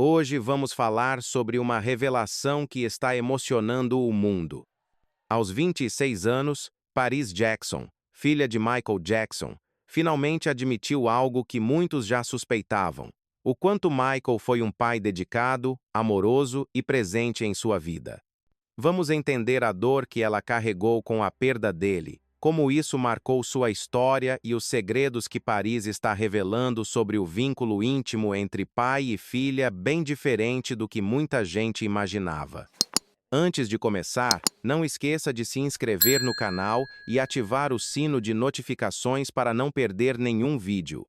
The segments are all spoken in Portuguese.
Hoje vamos falar sobre uma revelação que está emocionando o mundo. Aos 26 anos, Paris Jackson, filha de Michael Jackson, finalmente admitiu algo que muitos já suspeitavam: o quanto Michael foi um pai dedicado, amoroso e presente em sua vida. Vamos entender a dor que ela carregou com a perda dele, como isso marcou sua história e os segredos que Paris está revelando sobre o vínculo íntimo entre pai e filha, bem diferente do que muita gente imaginava. Antes de começar, não esqueça de se inscrever no canal e ativar o sino de notificações para não perder nenhum vídeo.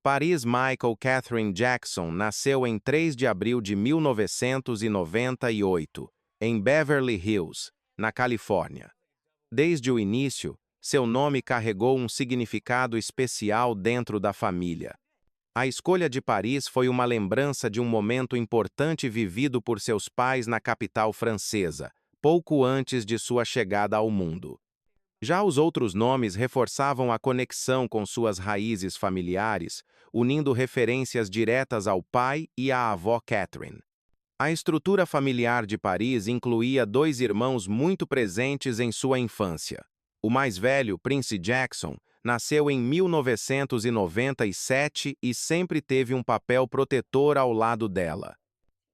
Paris Michael Catherine Jackson nasceu em 3 de abril de 1998, em Beverly Hills, na Califórnia. Desde o início, seu nome carregou um significado especial dentro da família. A escolha de Paris foi uma lembrança de um momento importante vivido por seus pais na capital francesa, pouco antes de sua chegada ao mundo. Já os outros nomes reforçavam a conexão com suas raízes familiares, unindo referências diretas ao pai e à avó Catherine. A estrutura familiar de Paris incluía dois irmãos muito presentes em sua infância. O mais velho, Prince Jackson, nasceu em 1997 e sempre teve um papel protetor ao lado dela.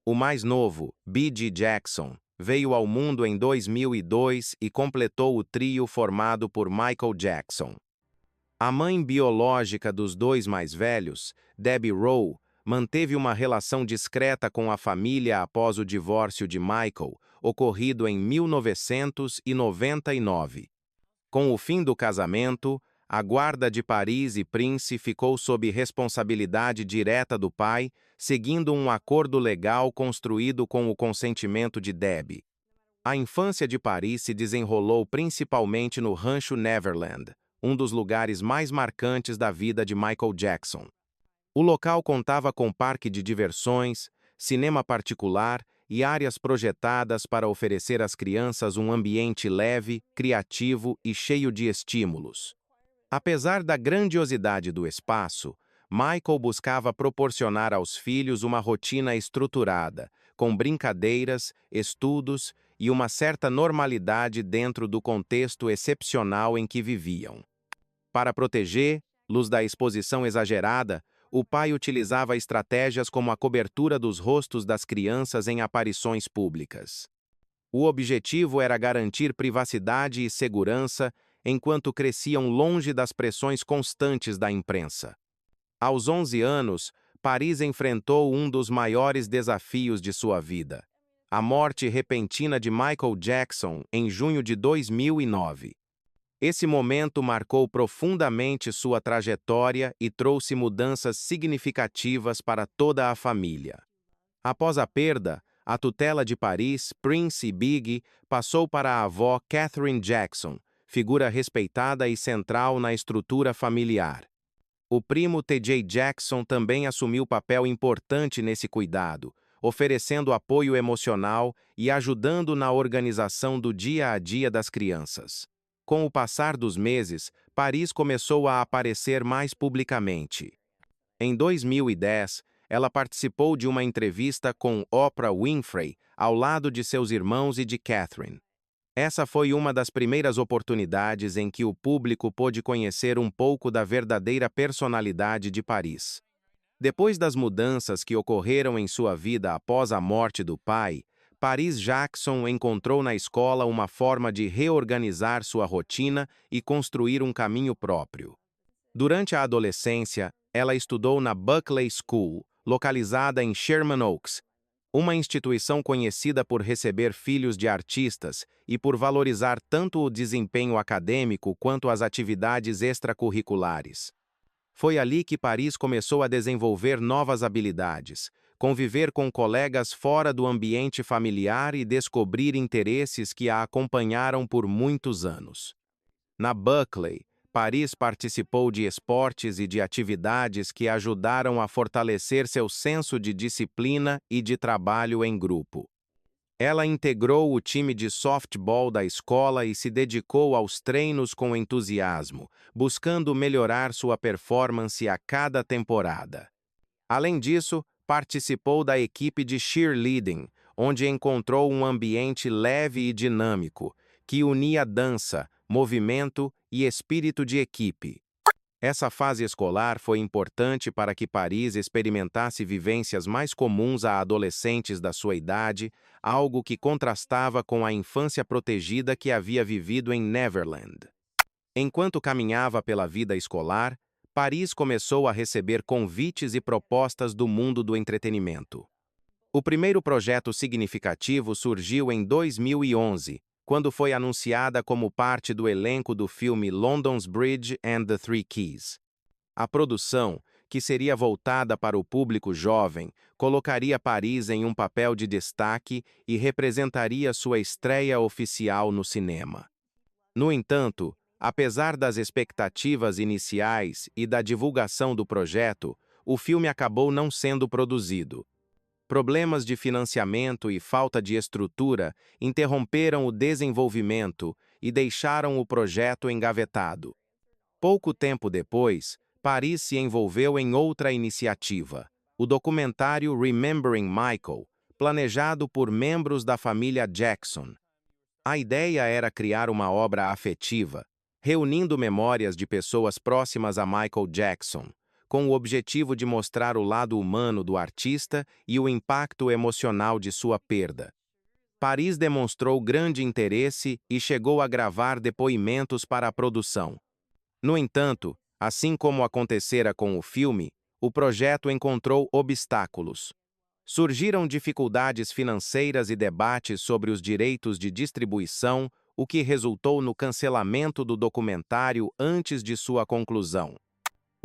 O mais novo, B.G. Jackson, veio ao mundo em 2002 e completou o trio formado por Michael Jackson. A mãe biológica dos dois mais velhos, Debbie Rowe, manteve uma relação discreta com a família após o divórcio de Michael, ocorrido em 1999. Com o fim do casamento, a guarda de Paris e Prince ficou sob responsabilidade direta do pai, seguindo um acordo legal construído com o consentimento de Debbie. A infância de Paris se desenrolou principalmente no Rancho Neverland, um dos lugares mais marcantes da vida de Michael Jackson. O local contava com parque de diversões, cinema particular e áreas projetadas para oferecer às crianças um ambiente leve, criativo e cheio de estímulos. Apesar da grandiosidade do espaço, Michael buscava proporcionar aos filhos uma rotina estruturada, com brincadeiras, estudos e uma certa normalidade dentro do contexto excepcional em que viviam. Para protegê-los da exposição exagerada, o pai utilizava estratégias como a cobertura dos rostos das crianças em aparições públicas. O objetivo era garantir privacidade e segurança enquanto cresciam longe das pressões constantes da imprensa. Aos 11 anos, Paris enfrentou um dos maiores desafios de sua vida: a morte repentina de Michael Jackson em junho de 2009. Esse momento marcou profundamente sua trajetória e trouxe mudanças significativas para toda a família. Após a perda, a tutela de Paris, Prince e Biggie passou para a avó Catherine Jackson, figura respeitada e central na estrutura familiar. O primo T.J. Jackson também assumiu papel importante nesse cuidado, oferecendo apoio emocional e ajudando na organização do dia a dia das crianças. Com o passar dos meses, Paris começou a aparecer mais publicamente. Em 2010, ela participou de uma entrevista com Oprah Winfrey, ao lado de seus irmãos e de Catherine. Essa foi uma das primeiras oportunidades em que o público pôde conhecer um pouco da verdadeira personalidade de Paris. Depois das mudanças que ocorreram em sua vida após a morte do pai, Paris Jackson encontrou na escola uma forma de reorganizar sua rotina e construir um caminho próprio. Durante a adolescência, ela estudou na Buckley School, localizada em Sherman Oaks, uma instituição conhecida por receber filhos de artistas e por valorizar tanto o desempenho acadêmico quanto as atividades extracurriculares. Foi ali que Paris começou a desenvolver novas habilidades, conviver com colegas fora do ambiente familiar e descobrir interesses que a acompanharam por muitos anos. Na Buckley, Paris participou de esportes e de atividades que ajudaram a fortalecer seu senso de disciplina e de trabalho em grupo. Ela integrou o time de softball da escola e se dedicou aos treinos com entusiasmo, buscando melhorar sua performance a cada temporada. Além disso, participou da equipe de cheerleading, onde encontrou um ambiente leve e dinâmico, que unia dança, movimento e espírito de equipe. Essa fase escolar foi importante para que Paris experimentasse vivências mais comuns a adolescentes da sua idade, algo que contrastava com a infância protegida que havia vivido em Neverland. Enquanto caminhava pela vida escolar, Paris começou a receber convites e propostas do mundo do entretenimento. O primeiro projeto significativo surgiu em 2011, quando foi anunciada como parte do elenco do filme London's Bridge and the Three Keys. A produção, que seria voltada para o público jovem, colocaria Paris em um papel de destaque e representaria sua estreia oficial no cinema. No entanto, apesar das expectativas iniciais e da divulgação do projeto, o filme acabou não sendo produzido. Problemas de financiamento e falta de estrutura interromperam o desenvolvimento e deixaram o projeto engavetado. Pouco tempo depois, Paris se envolveu em outra iniciativa, o documentário Remembering Michael, planejado por membros da família Jackson. A ideia era criar uma obra afetiva, reunindo memórias de pessoas próximas a Michael Jackson, com o objetivo de mostrar o lado humano do artista e o impacto emocional de sua perda. Paris demonstrou grande interesse e chegou a gravar depoimentos para a produção. No entanto, assim como acontecera com o filme, o projeto encontrou obstáculos. Surgiram dificuldades financeiras e debates sobre os direitos de distribuição, o que resultou no cancelamento do documentário antes de sua conclusão.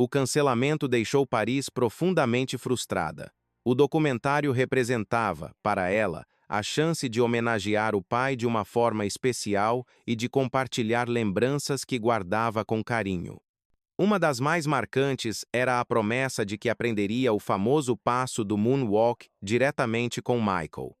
O cancelamento deixou Paris profundamente frustrada. O documentário representava, para ela, a chance de homenagear o pai de uma forma especial e de compartilhar lembranças que guardava com carinho. Uma das mais marcantes era a promessa de que aprenderia o famoso passo do moonwalk diretamente com Michael.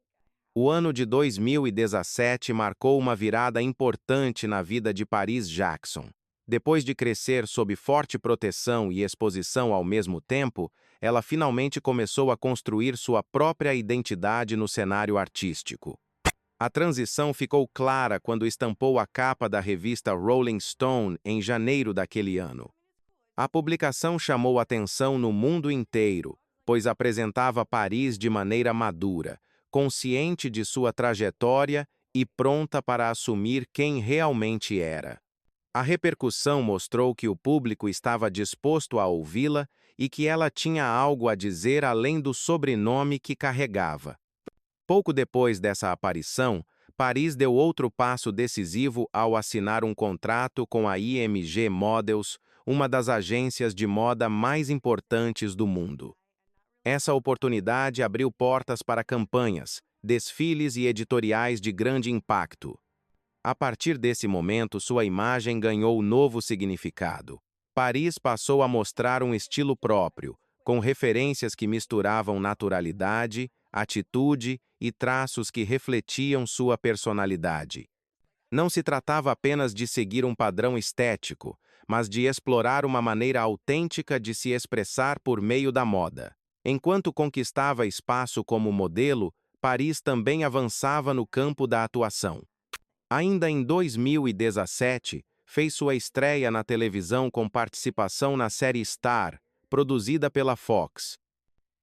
O ano de 2017 marcou uma virada importante na vida de Paris Jackson. Depois de crescer sob forte proteção e exposição ao mesmo tempo, ela finalmente começou a construir sua própria identidade no cenário artístico. A transição ficou clara quando estampou a capa da revista Rolling Stone em janeiro daquele ano. A publicação chamou atenção no mundo inteiro, pois apresentava Paris de maneira madura, consciente de sua trajetória e pronta para assumir quem realmente era. A repercussão mostrou que o público estava disposto a ouvi-la e que ela tinha algo a dizer além do sobrenome que carregava. Pouco depois dessa aparição, Paris deu outro passo decisivo ao assinar um contrato com a IMG Models, uma das agências de moda mais importantes do mundo. Essa oportunidade abriu portas para campanhas, desfiles e editoriais de grande impacto. A partir desse momento, sua imagem ganhou novo significado. Paris passou a mostrar um estilo próprio, com referências que misturavam naturalidade, atitude e traços que refletiam sua personalidade. Não se tratava apenas de seguir um padrão estético, mas de explorar uma maneira autêntica de se expressar por meio da moda. Enquanto conquistava espaço como modelo, Paris também avançava no campo da atuação. Ainda em 2017, fez sua estreia na televisão com participação na série Star, produzida pela Fox.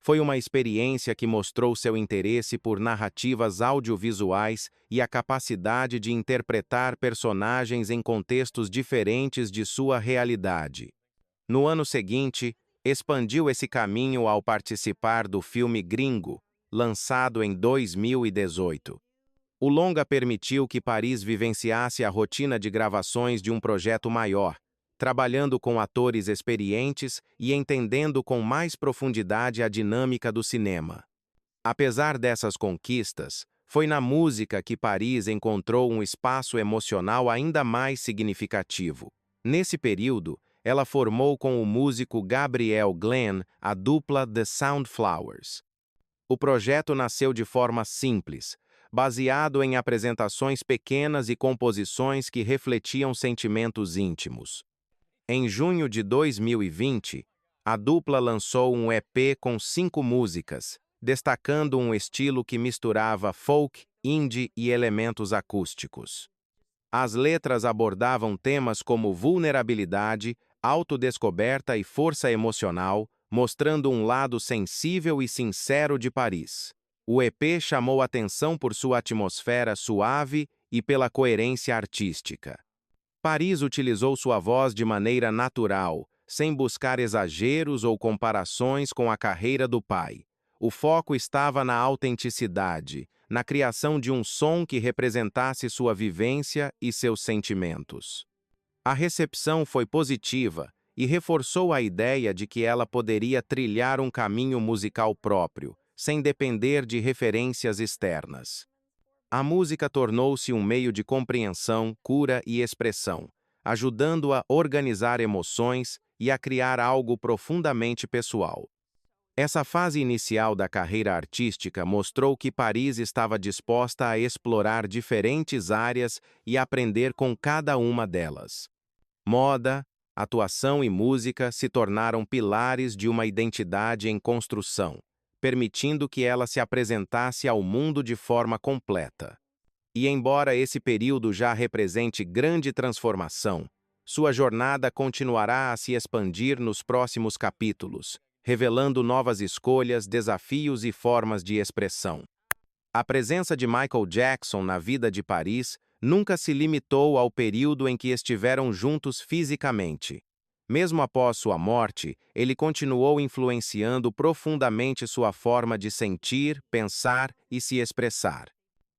Foi uma experiência que mostrou seu interesse por narrativas audiovisuais e a capacidade de interpretar personagens em contextos diferentes de sua realidade. No ano seguinte, expandiu esse caminho ao participar do filme Gringo, lançado em 2018. O longa permitiu que Paris vivenciasse a rotina de gravações de um projeto maior, trabalhando com atores experientes e entendendo com mais profundidade a dinâmica do cinema. Apesar dessas conquistas, foi na música que Paris encontrou um espaço emocional ainda mais significativo. Nesse período, ela formou com o músico Gabriel Glenn a dupla The Soundflowers. O projeto nasceu de forma simples, baseado em apresentações pequenas e composições que refletiam sentimentos íntimos. Em junho de 2020, A dupla lançou um EP com 5 músicas, destacando um estilo que misturava folk, indie e elementos acústicos. As letras abordavam temas como vulnerabilidade, autodescoberta e força emocional, mostrando um lado sensível e sincero de Paris. O EP chamou atenção por sua atmosfera suave e pela coerência artística. Paris utilizou sua voz de maneira natural, sem buscar exageros ou comparações com a carreira do pai. O foco estava na autenticidade, na criação de um som que representasse sua vivência e seus sentimentos. A recepção foi positiva e reforçou a ideia de que ela poderia trilhar um caminho musical próprio, sem depender de referências externas. A música tornou-se um meio de compreensão, cura e expressão, ajudando a organizar emoções e a criar algo profundamente pessoal. Essa fase inicial da carreira artística mostrou que Paris estava disposta a explorar diferentes áreas e aprender com cada uma delas. Moda, atuação e música se tornaram pilares de uma identidade em construção, permitindo que ela se apresentasse ao mundo de forma completa. E embora esse período já represente grande transformação, sua jornada continuará a se expandir nos próximos capítulos, revelando novas escolhas, desafios e formas de expressão. A presença de Michael Jackson na vida de Paris nunca se limitou ao período em que estiveram juntos fisicamente. Mesmo após sua morte, ele continuou influenciando profundamente sua forma de sentir, pensar e se expressar.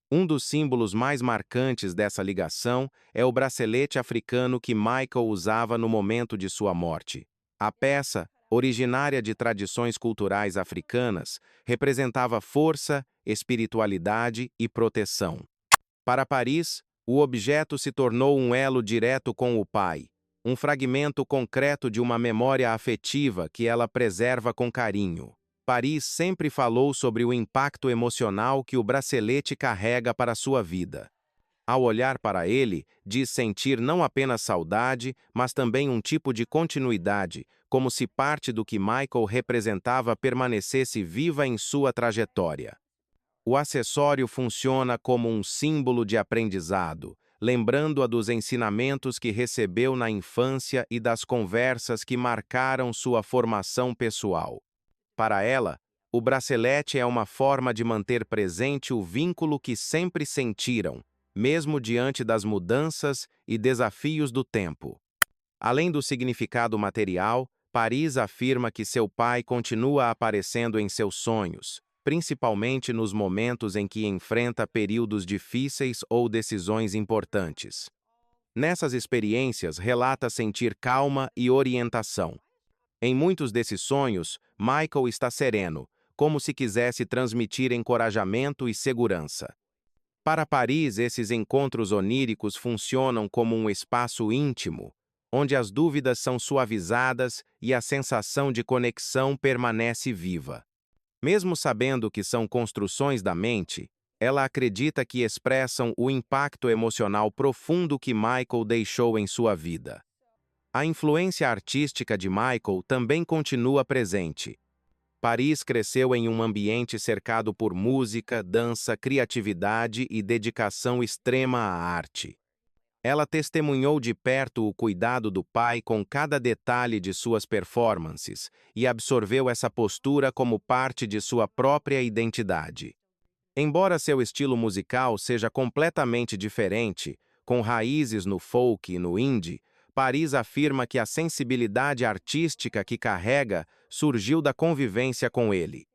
Um dos símbolos mais marcantes dessa ligação é o bracelete africano que Michael usava no momento de sua morte. A peça, originária de tradições culturais africanas, representava força, espiritualidade e proteção. Para Paris, o objeto se tornou um elo direto com o pai, um fragmento concreto de uma memória afetiva que ela preserva com carinho. Paris sempre falou sobre o impacto emocional que o bracelete carrega para sua vida. Ao olhar para ele, diz sentir não apenas saudade, mas também um tipo de continuidade, como se parte do que Michael representava permanecesse viva em sua trajetória. O acessório funciona como um símbolo de aprendizado, lembrando-a dos ensinamentos que recebeu na infância e das conversas que marcaram sua formação pessoal. Para ela, o bracelete é uma forma de manter presente o vínculo que sempre sentiram, mesmo diante das mudanças e desafios do tempo. Além do significado material, Paris afirma que seu pai continua aparecendo em seus sonhos, principalmente nos momentos em que enfrenta períodos difíceis ou decisões importantes. Nessas experiências, relata sentir calma e orientação. Em muitos desses sonhos, Michael está sereno, como se quisesse transmitir encorajamento e segurança. Para Paris, esses encontros oníricos funcionam como um espaço íntimo, onde as dúvidas são suavizadas e a sensação de conexão permanece viva. Mesmo sabendo que são construções da mente, ela acredita que expressam o impacto emocional profundo que Michael deixou em sua vida. A influência artística de Michael também continua presente. Paris cresceu em um ambiente cercado por música, dança, criatividade e dedicação extrema à arte. Ela testemunhou de perto o cuidado do pai com cada detalhe de suas performances e absorveu essa postura como parte de sua própria identidade. Embora seu estilo musical seja completamente diferente, com raízes no folk e no indie, Paris afirma que a sensibilidade artística que carrega surgiu da convivência com ele.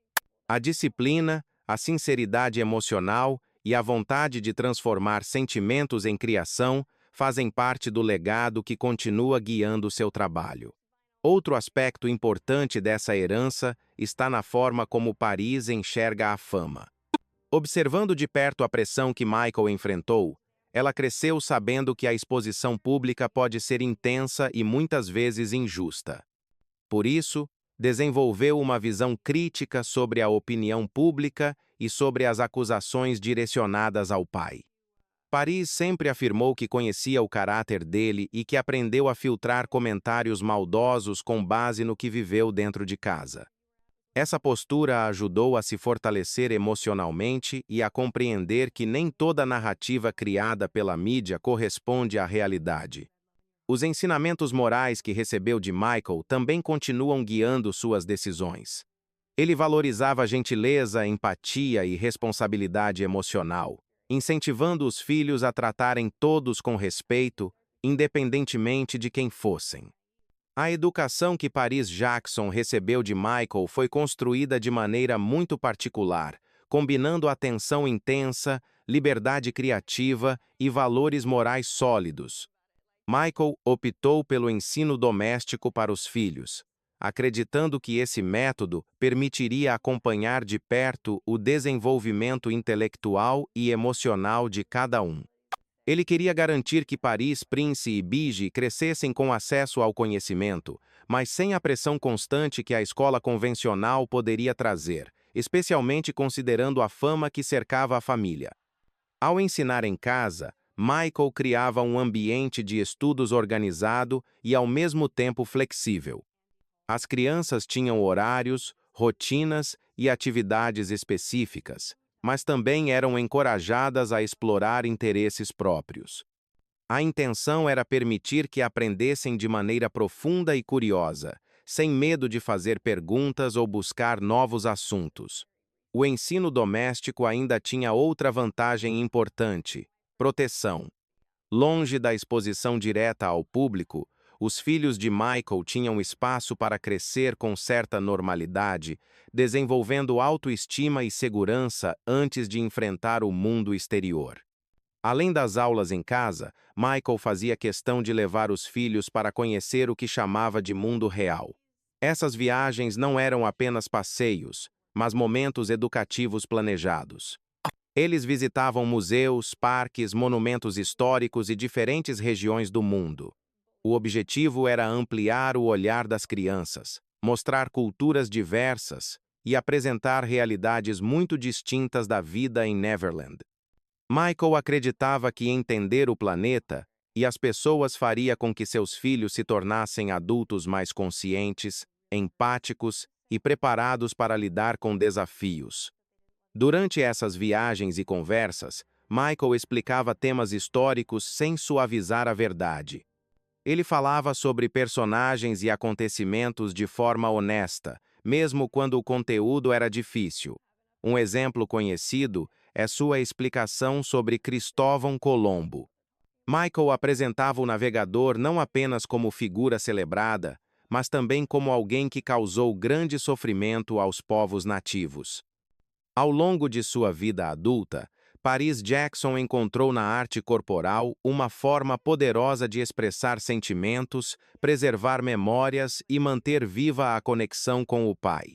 A disciplina, a sinceridade emocional e a vontade de transformar sentimentos em criação fazem parte do legado que continua guiando seu trabalho. Outro aspecto importante dessa herança está na forma como Paris enxerga a fama. Observando de perto a pressão que Michael enfrentou, ela cresceu sabendo que a exposição pública pode ser intensa e muitas vezes injusta. Por isso, desenvolveu uma visão crítica sobre a opinião pública e sobre as acusações direcionadas ao pai. Paris sempre afirmou que conhecia o caráter dele e que aprendeu a filtrar comentários maldosos com base no que viveu dentro de casa. Essa postura a ajudou a se fortalecer emocionalmente e a compreender que nem toda narrativa criada pela mídia corresponde à realidade. Os ensinamentos morais que recebeu de Michael também continuam guiando suas decisões. Ele valorizava gentileza, empatia e responsabilidade emocional, incentivando os filhos a tratarem todos com respeito, independentemente de quem fossem. A educação que Paris Jackson recebeu de Michael foi construída de maneira muito particular, combinando atenção intensa, liberdade criativa e valores morais sólidos. Michael optou pelo ensino doméstico para os filhos, acreditando que esse método permitiria acompanhar de perto o desenvolvimento intelectual e emocional de cada um. Ele queria garantir que Paris, Prince e Bige crescessem com acesso ao conhecimento, mas sem a pressão constante que a escola convencional poderia trazer, especialmente considerando a fama que cercava a família. Ao ensinar em casa, Michael criava um ambiente de estudos organizado e ao mesmo tempo flexível. As crianças tinham horários, rotinas e atividades específicas, mas também eram encorajadas a explorar interesses próprios. A intenção era permitir que aprendessem de maneira profunda e curiosa, sem medo de fazer perguntas ou buscar novos assuntos. O ensino doméstico ainda tinha outra vantagem importante: proteção. Longe da exposição direta ao público, os filhos de Michael tinham espaço para crescer com certa normalidade, desenvolvendo autoestima e segurança antes de enfrentar o mundo exterior. Além das aulas em casa, Michael fazia questão de levar os filhos para conhecer o que chamava de mundo real. Essas viagens não eram apenas passeios, mas momentos educativos planejados. Eles visitavam museus, parques, monumentos históricos e diferentes regiões do mundo. O objetivo era ampliar o olhar das crianças, mostrar culturas diversas e apresentar realidades muito distintas da vida em Neverland. Michael acreditava que entender o planeta e as pessoas faria com que seus filhos se tornassem adultos mais conscientes, empáticos e preparados para lidar com desafios. Durante essas viagens e conversas, Michael explicava temas históricos sem suavizar a verdade. Ele falava sobre personagens e acontecimentos de forma honesta, mesmo quando o conteúdo era difícil. Um exemplo conhecido é sua explicação sobre Cristóvão Colombo. Michael apresentava o navegador não apenas como figura celebrada, mas também como alguém que causou grande sofrimento aos povos nativos. Ao longo de sua vida adulta, Paris Jackson encontrou na arte corporal uma forma poderosa de expressar sentimentos, preservar memórias e manter viva a conexão com o pai.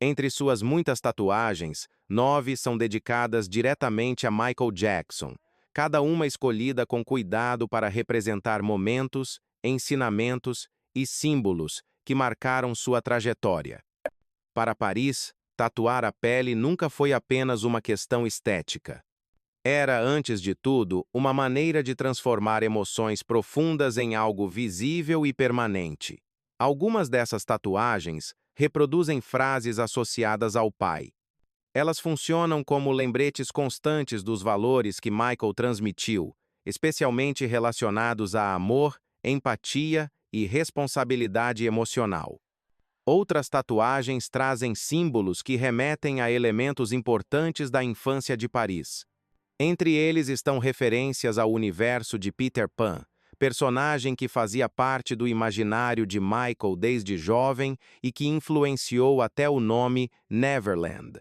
Entre suas muitas tatuagens, 9 são dedicadas diretamente a Michael Jackson, cada uma escolhida com cuidado para representar momentos, ensinamentos e símbolos que marcaram sua trajetória. Para Paris, tatuar a pele nunca foi apenas uma questão estética. Era, antes de tudo, uma maneira de transformar emoções profundas em algo visível e permanente. Algumas dessas tatuagens reproduzem frases associadas ao pai. Elas funcionam como lembretes constantes dos valores que Michael transmitiu, especialmente relacionados a amor, empatia e responsabilidade emocional. Outras tatuagens trazem símbolos que remetem a elementos importantes da infância de Paris. Entre eles estão referências ao universo de Peter Pan, personagem que fazia parte do imaginário de Michael desde jovem e que influenciou até o nome Neverland.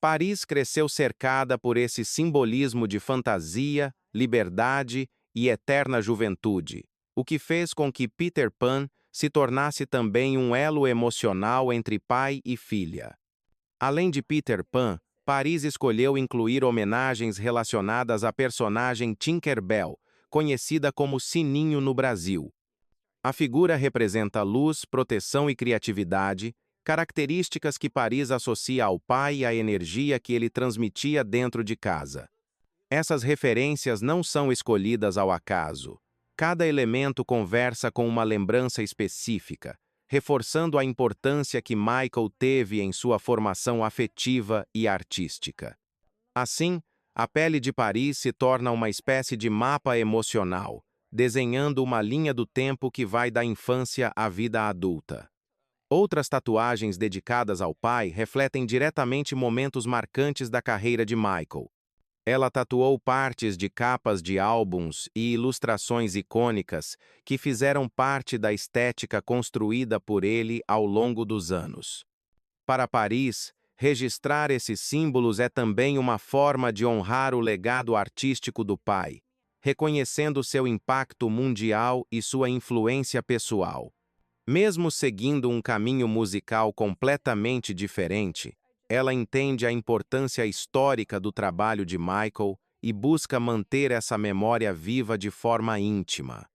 Paris cresceu cercada por esse simbolismo de fantasia, liberdade e eterna juventude, o que fez com que Peter Pan se tornasse também um elo emocional entre pai e filha. Além de Peter Pan, Paris escolheu incluir homenagens relacionadas à personagem Tinker Bell, conhecida como Sininho no Brasil. A figura representa luz, proteção e criatividade, características que Paris associa ao pai e à energia que ele transmitia dentro de casa. Essas referências não são escolhidas ao acaso. Cada elemento conversa com uma lembrança específica, reforçando a importância que Michael teve em sua formação afetiva e artística. Assim, a pele de Paris se torna uma espécie de mapa emocional, desenhando uma linha do tempo que vai da infância à vida adulta. Outras tatuagens dedicadas ao pai refletem diretamente momentos marcantes da carreira de Michael. Ela tatuou partes de capas de álbuns e ilustrações icônicas que fizeram parte da estética construída por ele ao longo dos anos. Para Paris, registrar esses símbolos é também uma forma de honrar o legado artístico do pai, reconhecendo seu impacto mundial e sua influência pessoal. Mesmo seguindo um caminho musical completamente diferente, ela entende a importância histórica do trabalho de Michael e busca manter essa memória viva de forma íntima.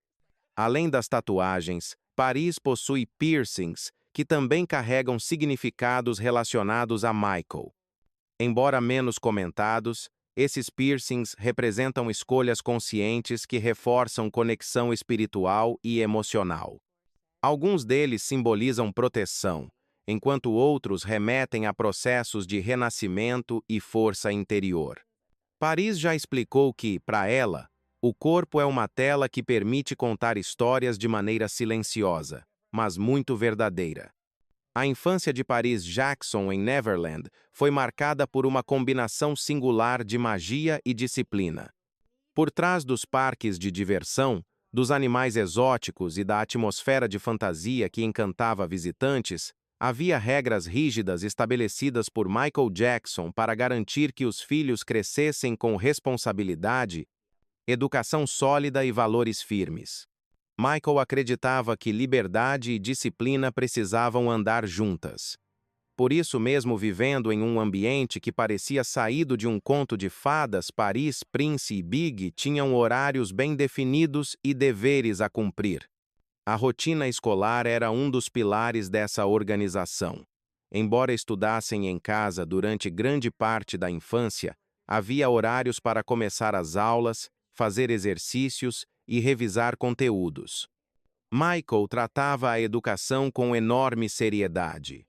Além das tatuagens, Paris possui piercings que também carregam significados relacionados a Michael. Embora menos comentados, esses piercings representam escolhas conscientes que reforçam conexão espiritual e emocional. Alguns deles simbolizam proteção, enquanto outros remetem a processos de renascimento e força interior. Paris já explicou que, para ela, o corpo é uma tela que permite contar histórias de maneira silenciosa, mas muito verdadeira. A infância de Paris Jackson em Neverland foi marcada por uma combinação singular de magia e disciplina. Por trás dos parques de diversão, dos animais exóticos e da atmosfera de fantasia que encantava visitantes, havia regras rígidas estabelecidas por Michael Jackson para garantir que os filhos crescessem com responsabilidade, educação sólida e valores firmes. Michael acreditava que liberdade e disciplina precisavam andar juntas. Por isso, mesmo vivendo em um ambiente que parecia saído de um conto de fadas, Paris, Prince e Big tinham horários bem definidos e deveres a cumprir. A rotina escolar era um dos pilares dessa organização. Embora estudassem em casa durante grande parte da infância, havia horários para começar as aulas, fazer exercícios e revisar conteúdos. Michael tratava a educação com enorme seriedade.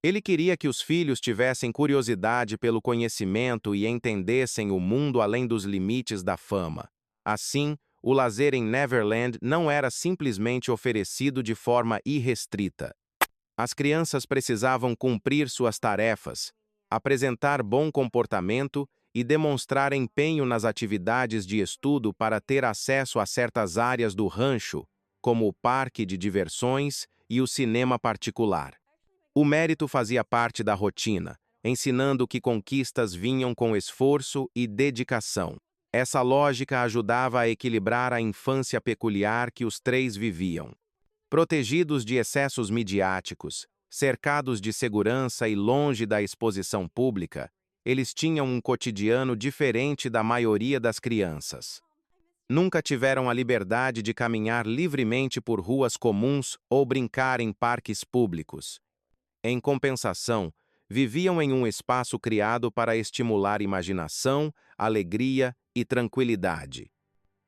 Ele queria que os filhos tivessem curiosidade pelo conhecimento e entendessem o mundo além dos limites da fama. Assim, o lazer em Neverland não era simplesmente oferecido de forma irrestrita. As crianças precisavam cumprir suas tarefas, apresentar bom comportamento e demonstrar empenho nas atividades de estudo para ter acesso a certas áreas do rancho, como o parque de diversões e o cinema particular. O mérito fazia parte da rotina, ensinando que conquistas vinham com esforço e dedicação. Essa lógica ajudava a equilibrar a infância peculiar que os três viviam. Protegidos de excessos midiáticos, cercados de segurança e longe da exposição pública, eles tinham um cotidiano diferente da maioria das crianças. Nunca tiveram a liberdade de caminhar livremente por ruas comuns ou brincar em parques públicos. Em compensação, viviam em um espaço criado para estimular imaginação, alegria e tranquilidade.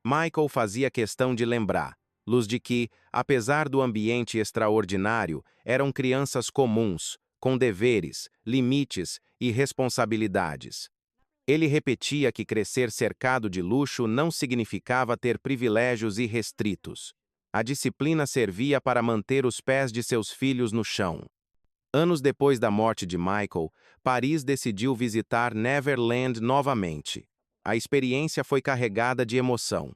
Michael fazia questão de lembrar-los de que, apesar do ambiente extraordinário, eram crianças comuns, com deveres, limites e responsabilidades. Ele repetia que crescer cercado de luxo não significava ter privilégios irrestritos. A disciplina servia para manter os pés de seus filhos no chão. Anos depois da morte de Michael, Paris decidiu visitar Neverland novamente. A experiência foi carregada de emoção.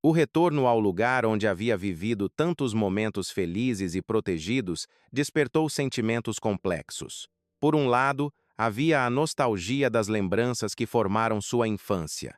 O retorno ao lugar onde havia vivido tantos momentos felizes e protegidos despertou sentimentos complexos. Por um lado, havia a nostalgia das lembranças que formaram sua infância.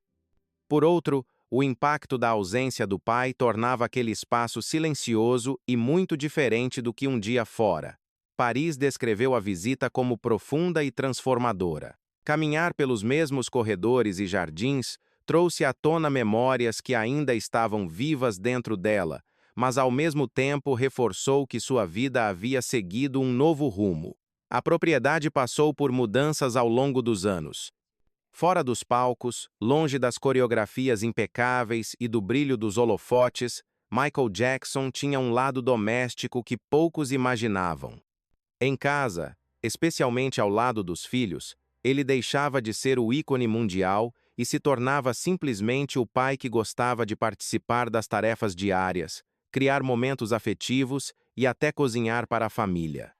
Por outro, o impacto da ausência do pai tornava aquele espaço silencioso e muito diferente do que um dia fora. Paris descreveu a visita como profunda e transformadora. Caminhar pelos mesmos corredores e jardins trouxe à tona memórias que ainda estavam vivas dentro dela, mas ao mesmo tempo reforçou que sua vida havia seguido um novo rumo. A propriedade passou por mudanças ao longo dos anos. Fora dos palcos, longe das coreografias impecáveis e do brilho dos holofotes, Michael Jackson tinha um lado doméstico que poucos imaginavam. Em casa, especialmente ao lado dos filhos, ele deixava de ser o ícone mundial e se tornava simplesmente o pai que gostava de participar das tarefas diárias, criar momentos afetivos e até cozinhar para a família.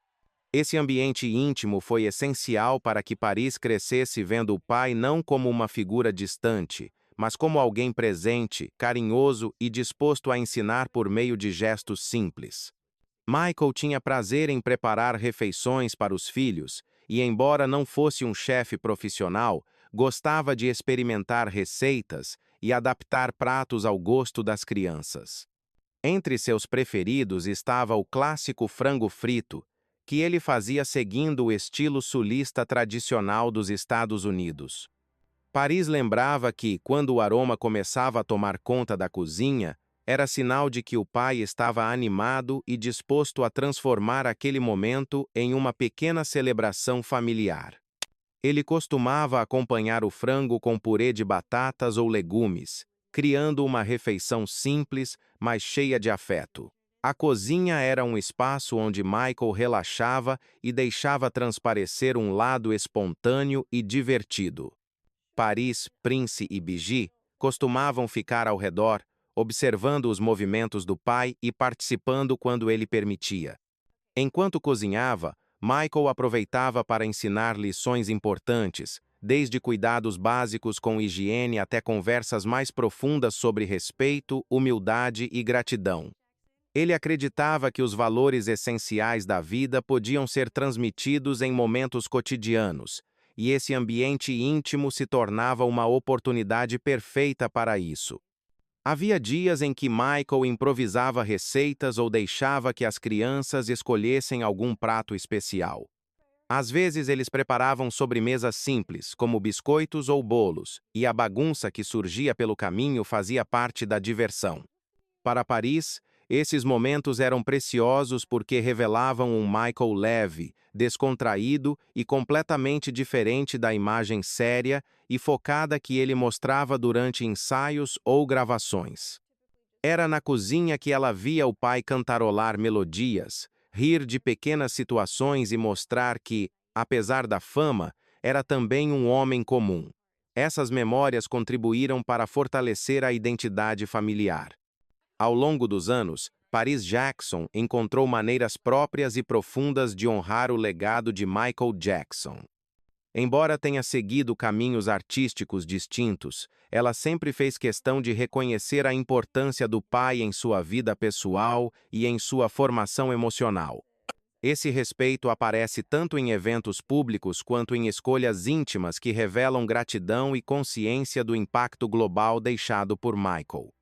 Esse ambiente íntimo foi essencial para que Paris crescesse vendo o pai não como uma figura distante, mas como alguém presente, carinhoso e disposto a ensinar por meio de gestos simples. Michael tinha prazer em preparar refeições para os filhos e, embora não fosse um chefe profissional, gostava de experimentar receitas e adaptar pratos ao gosto das crianças. Entre seus preferidos estava o clássico frango frito, que ele fazia seguindo o estilo sulista tradicional dos Estados Unidos. Paris lembrava que, quando o aroma começava a tomar conta da cozinha, era sinal de que o pai estava animado e disposto a transformar aquele momento em uma pequena celebração familiar. Ele costumava acompanhar o frango com purê de batatas ou legumes, criando uma refeição simples, mas cheia de afeto. A cozinha era um espaço onde Michael relaxava e deixava transparecer um lado espontâneo e divertido. Paris, Prince e Bigi costumavam ficar ao redor, observando os movimentos do pai e participando quando ele permitia. Enquanto cozinhava, Michael aproveitava para ensinar lições importantes, desde cuidados básicos com higiene até conversas mais profundas sobre respeito, humildade e gratidão. Ele acreditava que os valores essenciais da vida podiam ser transmitidos em momentos cotidianos, e esse ambiente íntimo se tornava uma oportunidade perfeita para isso. Havia dias em que Michael improvisava receitas ou deixava que as crianças escolhessem algum prato especial. Às vezes eles preparavam sobremesas simples, como biscoitos ou bolos, e a bagunça que surgia pelo caminho fazia parte da diversão. Para Paris, esses momentos eram preciosos porque revelavam um Michael leve, descontraído e completamente diferente da imagem séria e focada que ele mostrava durante ensaios ou gravações. Era na cozinha que ela via o pai cantarolar melodias, rir de pequenas situações e mostrar que, apesar da fama, era também um homem comum. Essas memórias contribuíram para fortalecer a identidade familiar. Ao longo dos anos, Paris Jackson encontrou maneiras próprias e profundas de honrar o legado de Michael Jackson. Embora tenha seguido caminhos artísticos distintos, ela sempre fez questão de reconhecer a importância do pai em sua vida pessoal e em sua formação emocional. Esse respeito aparece tanto em eventos públicos quanto em escolhas íntimas que revelam gratidão e consciência do impacto global deixado por Michael.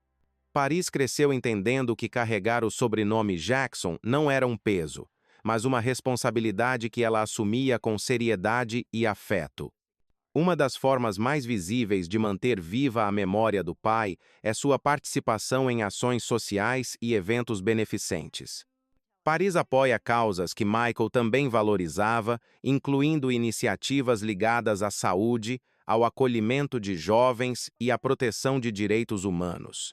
Paris cresceu entendendo que carregar o sobrenome Jackson não era um peso, mas uma responsabilidade que ela assumia com seriedade e afeto. Uma das formas mais visíveis de manter viva a memória do pai é sua participação em ações sociais e eventos beneficentes. Paris apoia causas que Michael também valorizava, incluindo iniciativas ligadas à saúde, ao acolhimento de jovens e à proteção de direitos humanos.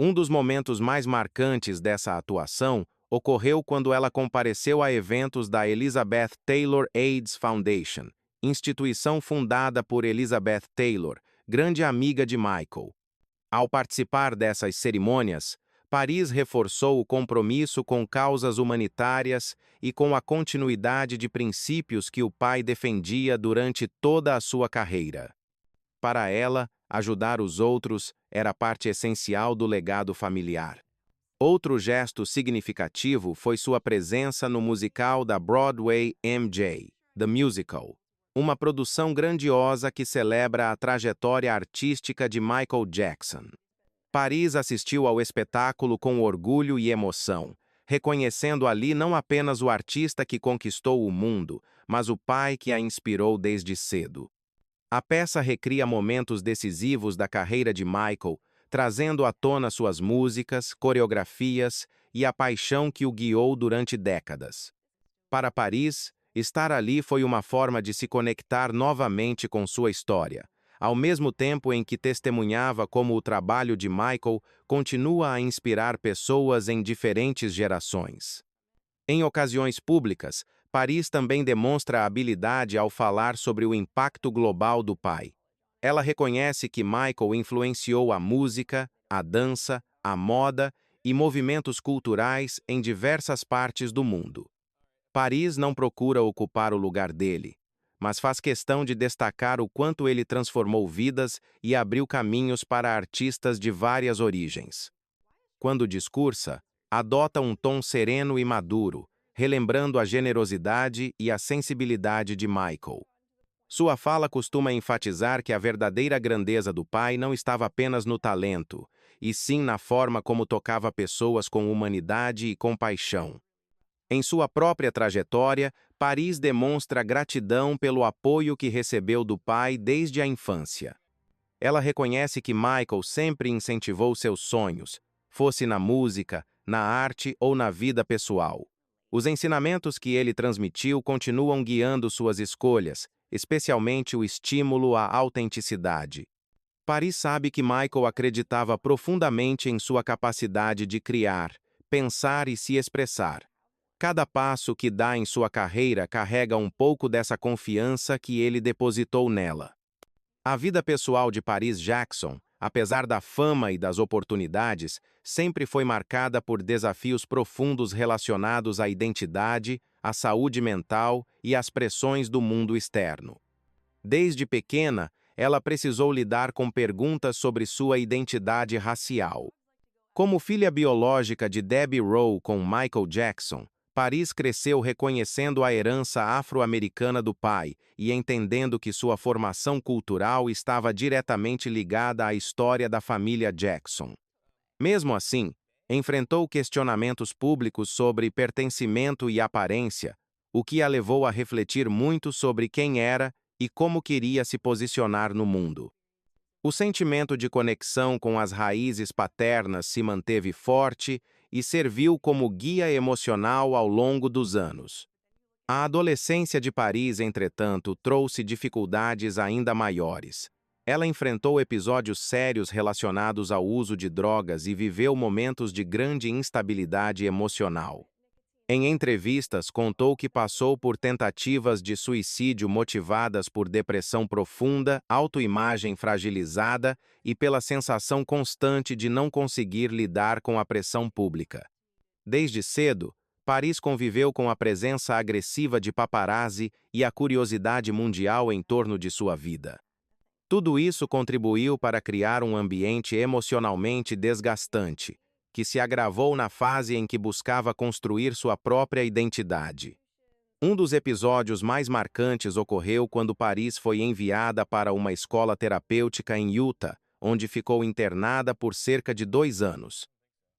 Um dos momentos mais marcantes dessa atuação ocorreu quando ela compareceu a eventos da Elizabeth Taylor AIDS Foundation, instituição fundada por Elizabeth Taylor, grande amiga de Michael. Ao participar dessas cerimônias, Paris reforçou o compromisso com causas humanitárias e com a continuidade de princípios que o pai defendia durante toda a sua carreira. Para ela, ajudar os outros era parte essencial do legado familiar. Outro gesto significativo foi sua presença no musical da Broadway MJ, The Musical, uma produção grandiosa que celebra a trajetória artística de Michael Jackson. Paris assistiu ao espetáculo com orgulho e emoção, reconhecendo ali não apenas o artista que conquistou o mundo, mas o pai que a inspirou desde cedo. A peça recria momentos decisivos da carreira de Michael, trazendo à tona suas músicas, coreografias e a paixão que o guiou durante décadas. Para Paris, estar ali foi uma forma de se conectar novamente com sua história, ao mesmo tempo em que testemunhava como o trabalho de Michael continua a inspirar pessoas em diferentes gerações. Em ocasiões públicas, Paris também demonstra habilidade ao falar sobre o impacto global do pai. Ela reconhece que Michael influenciou a música, a dança, a moda e movimentos culturais em diversas partes do mundo. Paris não procura ocupar o lugar dele, mas faz questão de destacar o quanto ele transformou vidas e abriu caminhos para artistas de várias origens. Quando discursa, adota um tom sereno e maduro, relembrando a generosidade e a sensibilidade de Michael. Sua fala costuma enfatizar que a verdadeira grandeza do pai não estava apenas no talento, e sim na forma como tocava pessoas com humanidade e compaixão. Em sua própria trajetória, Paris demonstra gratidão pelo apoio que recebeu do pai desde a infância. Ela reconhece que Michael sempre incentivou seus sonhos, fosse na música, na arte ou na vida pessoal. Os ensinamentos que ele transmitiu continuam guiando suas escolhas, especialmente o estímulo à autenticidade. Paris sabe que Michael acreditava profundamente em sua capacidade de criar, pensar e se expressar. Cada passo que dá em sua carreira carrega um pouco dessa confiança que ele depositou nela. A vida pessoal de Paris Jackson, apesar da fama e das oportunidades, sempre foi marcada por desafios profundos relacionados à identidade, à saúde mental e às pressões do mundo externo. Desde pequena, ela precisou lidar com perguntas sobre sua identidade racial. Como filha biológica de Debbie Rowe com Michael Jackson, Paris cresceu reconhecendo a herança afro-americana do pai e entendendo que sua formação cultural estava diretamente ligada à história da família Jackson. Mesmo assim, enfrentou questionamentos públicos sobre pertencimento e aparência, o que a levou a refletir muito sobre quem era e como queria se posicionar no mundo. O sentimento de conexão com as raízes paternas se manteve forte e serviu como guia emocional ao longo dos anos. A adolescência de Paris, entretanto, trouxe dificuldades ainda maiores. Ela enfrentou episódios sérios relacionados ao uso de drogas e viveu momentos de grande instabilidade emocional. Em entrevistas, contou que passou por tentativas de suicídio motivadas por depressão profunda, autoimagem fragilizada e pela sensação constante de não conseguir lidar com a pressão pública. Desde cedo, Paris conviveu com a presença agressiva de paparazzi e a curiosidade mundial em torno de sua vida. Tudo isso contribuiu para criar um ambiente emocionalmente desgastante, que se agravou na fase em que buscava construir sua própria identidade. Um dos episódios mais marcantes ocorreu quando Paris foi enviada para uma escola terapêutica em Utah, onde ficou internada por cerca de 2 anos.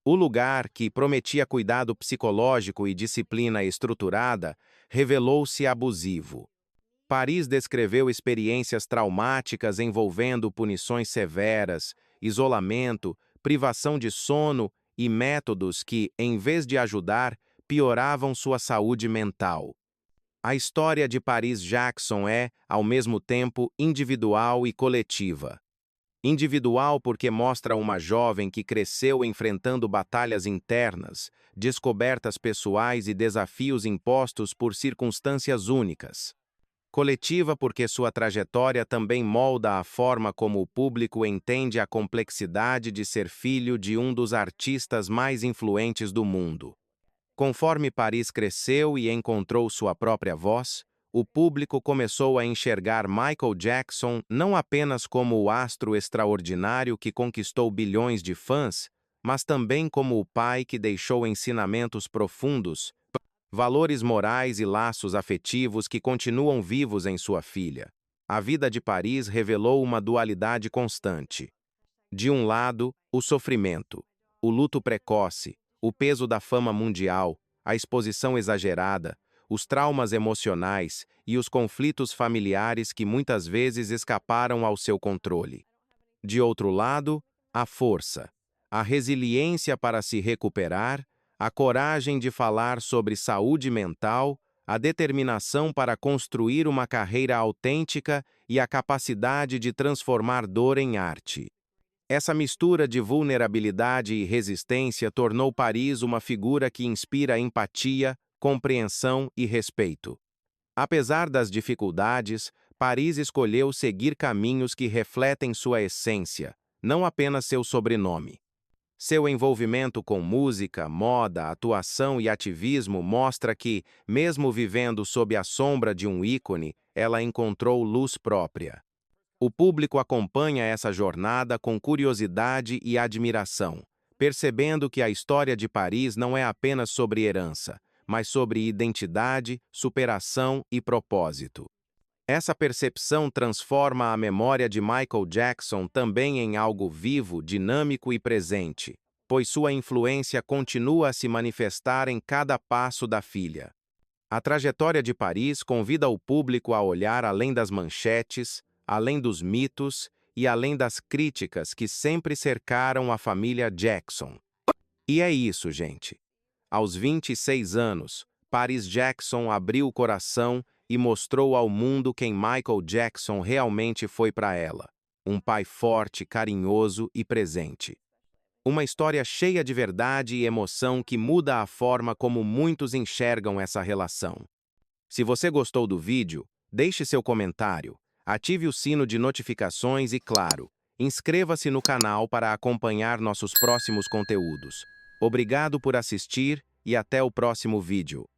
O lugar, que prometia cuidado psicológico e disciplina estruturada, revelou-se abusivo. Paris descreveu experiências traumáticas envolvendo punições severas, isolamento, privação de sono e métodos que, em vez de ajudar, pioravam sua saúde mental. A história de Paris Jackson é, ao mesmo tempo, individual e coletiva. Individual porque mostra uma jovem que cresceu enfrentando batalhas internas, descobertas pessoais e desafios impostos por circunstâncias únicas. Coletiva porque sua trajetória também molda a forma como o público entende a complexidade de ser filho de um dos artistas mais influentes do mundo. Conforme Paris cresceu e encontrou sua própria voz, o público começou a enxergar Michael Jackson não apenas como o astro extraordinário que conquistou bilhões de fãs, mas também como o pai que deixou ensinamentos profundos, valores morais e laços afetivos que continuam vivos em sua filha. A vida de Paris revelou uma dualidade constante. De um lado, o sofrimento, o luto precoce, o peso da fama mundial, a exposição exagerada, os traumas emocionais e os conflitos familiares que muitas vezes escaparam ao seu controle. De outro lado, a força, a resiliência para se recuperar, a coragem de falar sobre saúde mental, a determinação para construir uma carreira autêntica e a capacidade de transformar dor em arte. Essa mistura de vulnerabilidade e resistência tornou Paris uma figura que inspira empatia, compreensão e respeito. Apesar das dificuldades, Paris escolheu seguir caminhos que refletem sua essência, não apenas seu sobrenome. Seu envolvimento com música, moda, atuação e ativismo mostra que, mesmo vivendo sob a sombra de um ícone, ela encontrou luz própria. O público acompanha essa jornada com curiosidade e admiração, percebendo que a história de Paris não é apenas sobre herança, mas sobre identidade, superação e propósito. Essa percepção transforma a memória de Michael Jackson também em algo vivo, dinâmico e presente, pois sua influência continua a se manifestar em cada passo da filha. A trajetória de Paris convida o público a olhar além das manchetes, além dos mitos e além das críticas que sempre cercaram a família Jackson. E é isso, gente. Aos 26 anos, Paris Jackson abriu o coração e mostrou ao mundo quem Michael Jackson realmente foi para ela. Um pai forte, carinhoso e presente. Uma história cheia de verdade e emoção que muda a forma como muitos enxergam essa relação. Se você gostou do vídeo, deixe seu comentário, ative o sino de notificações e, claro, inscreva-se no canal para acompanhar nossos próximos conteúdos. Obrigado por assistir e até o próximo vídeo.